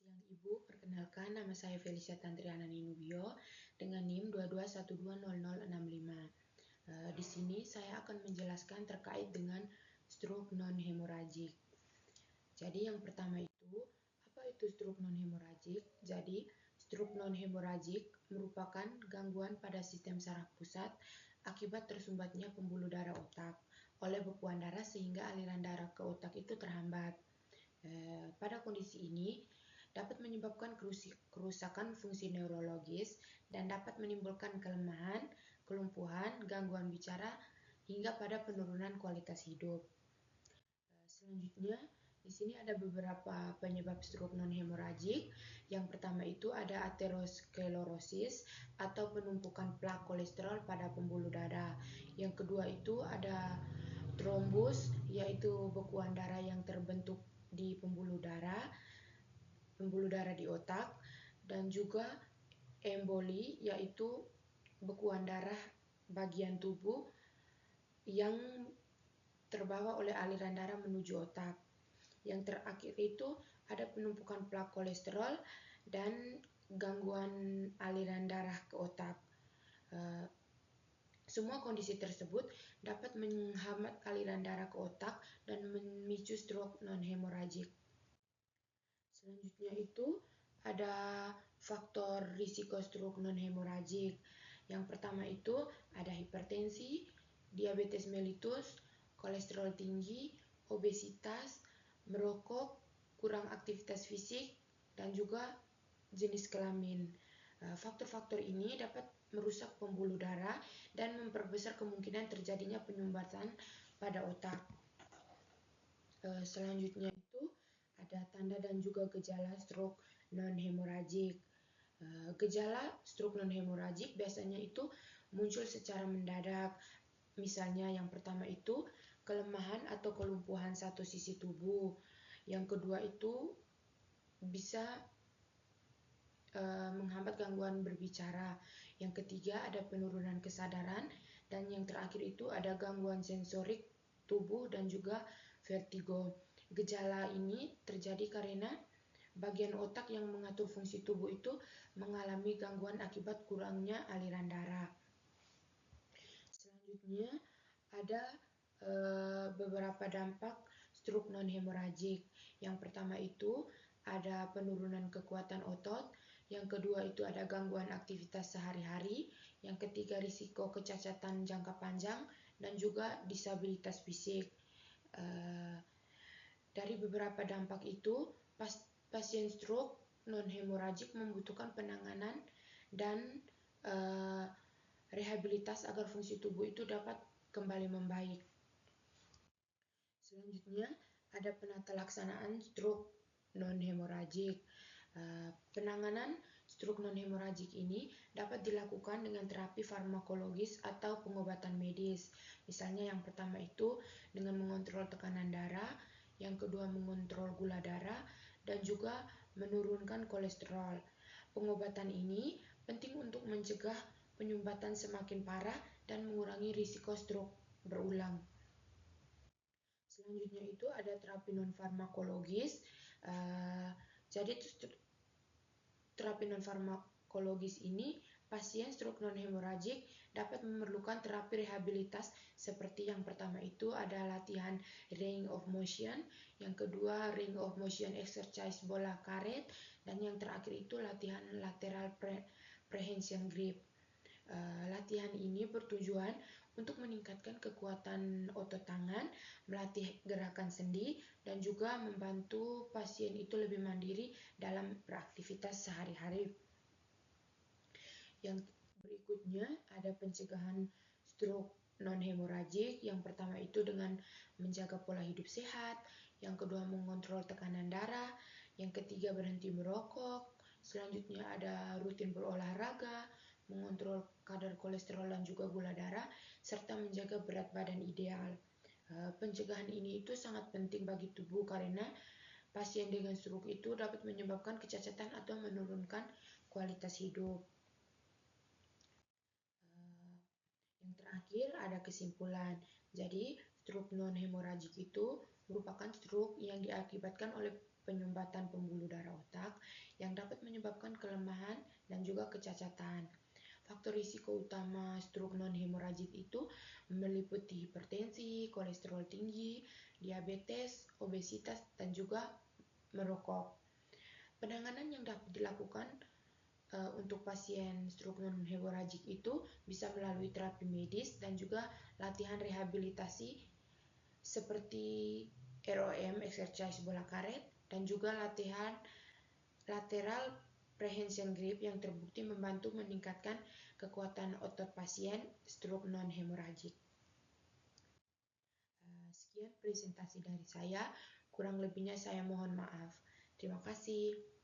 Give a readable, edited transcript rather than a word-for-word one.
Siang Ibu, perkenalkan nama saya Felicia Tantriana Ninubio dengan NIM 22120065. Di sini saya akan menjelaskan terkait dengan stroke non-hemoragik. Jadi yang pertama itu, apa itu stroke non-hemoragik? Jadi, stroke non-hemoragik merupakan gangguan pada sistem saraf pusat akibat tersumbatnya pembuluh darah otak oleh bekuan darah sehingga aliran darah ke otak itu terhambat. Pada kondisi ini dapat menyebabkan kerusakan fungsi neurologis dan dapat menimbulkan kelemahan, kelumpuhan, gangguan bicara, hingga pada penurunan kualitas hidup. Selanjutnya, di sini ada beberapa penyebab stroke non-hemoragik. Yang pertama itu ada aterosklerosis atau penumpukan plak kolesterol pada pembuluh darah. Yang kedua itu ada trombus, yaitu bekuan darah yang terbentuk di pembuluh darah di otak, dan juga emboli, yaitu bekuan darah bagian tubuh yang terbawa oleh aliran darah menuju otak. Yang terakhir itu ada penumpukan plak kolesterol dan gangguan aliran darah ke otak. Semua kondisi tersebut dapat menghambat aliran darah ke otak dan memicu stroke non-hemoragik. Selanjutnya itu ada faktor risiko stroke non-hemoragik. Yang pertama itu ada hipertensi, diabetes mellitus, kolesterol tinggi, obesitas, merokok, kurang aktivitas fisik, dan juga jenis kelamin. Faktor-faktor ini dapat merusak pembuluh darah dan memperbesar kemungkinan terjadinya penyumbatan pada otak. Selanjutnya itu ada tanda dan juga gejala stroke non-hemoragik. Gejala stroke non-hemoragik biasanya itu muncul secara mendadak. Misalnya yang pertama itu kelemahan atau kelumpuhan satu sisi tubuh. Yang kedua itu bisa menghambat gangguan berbicara. Yang ketiga ada penurunan kesadaran, dan yang terakhir itu ada gangguan sensorik tubuh dan juga vertigo. Gejala ini terjadi karena bagian otak yang mengatur fungsi tubuh itu mengalami gangguan akibat kurangnya aliran darah. Selanjutnya ada beberapa dampak stroke non-hemoragik. Yang pertama itu ada penurunan kekuatan otot, yang kedua itu ada gangguan aktivitas sehari-hari, yang ketiga risiko kecacatan jangka panjang, dan juga disabilitas fisik. Dari beberapa dampak itu, pasien stroke non-hemoragik membutuhkan penanganan dan rehabilitas agar fungsi tubuh itu dapat kembali membaik. Selanjutnya, ada penata laksanaan stroke non-hemoragik. Penanganan stroke non-hemoragik ini dapat dilakukan dengan terapi farmakologis atau pengobatan medis. Misalnya yang pertama itu dengan mengontrol tekanan darah, yang kedua mengontrol gula darah, dan juga menurunkan kolesterol. Pengobatan ini penting untuk mencegah penyumbatan semakin parah dan mengurangi risiko stroke berulang. Selanjutnya itu ada terapi non-farmakologis. Jadi terapi non-farmakologis ini, pasien stroke non-hemoragik dapat memerlukan terapi rehabilitas seperti yang pertama itu ada latihan range of motion, yang kedua range of motion exercise bola karet, dan yang terakhir itu latihan lateral prehension grip. Latihan ini bertujuan untuk meningkatkan kekuatan otot tangan, melatih gerakan sendi, dan juga membantu pasien itu lebih mandiri dalam beraktivitas sehari-hari. Yang berikutnya ada pencegahan stroke non-hemoragik. Yang pertama itu dengan menjaga pola hidup sehat, yang kedua mengontrol tekanan darah, yang ketiga berhenti merokok, selanjutnya ada rutin berolahraga, mengontrol kadar kolesterol dan juga gula darah, serta menjaga berat badan ideal. Pencegahan ini itu sangat penting bagi tubuh karena pasien dengan stroke itu dapat menyebabkan kecacatan atau menurunkan kualitas hidup. Yang terakhir ada kesimpulan. Jadi, stroke non-hemoragik itu merupakan stroke yang diakibatkan oleh penyumbatan pembuluh darah otak yang dapat menyebabkan kelemahan dan juga kecacatan. Faktor risiko utama stroke non-hemoragik itu meliputi hipertensi, kolesterol tinggi, diabetes, obesitas, dan juga merokok. Penanganan yang dapat dilakukan untuk pasien stroke non-hemoragik itu bisa melalui terapi medis dan juga latihan rehabilitasi seperti ROM, exercise bola karet, dan juga latihan lateral prehension grip yang terbukti membantu meningkatkan kekuatan otot pasien stroke non-hemoragik. Sekian presentasi dari saya, kurang lebihnya saya mohon maaf. Terima kasih.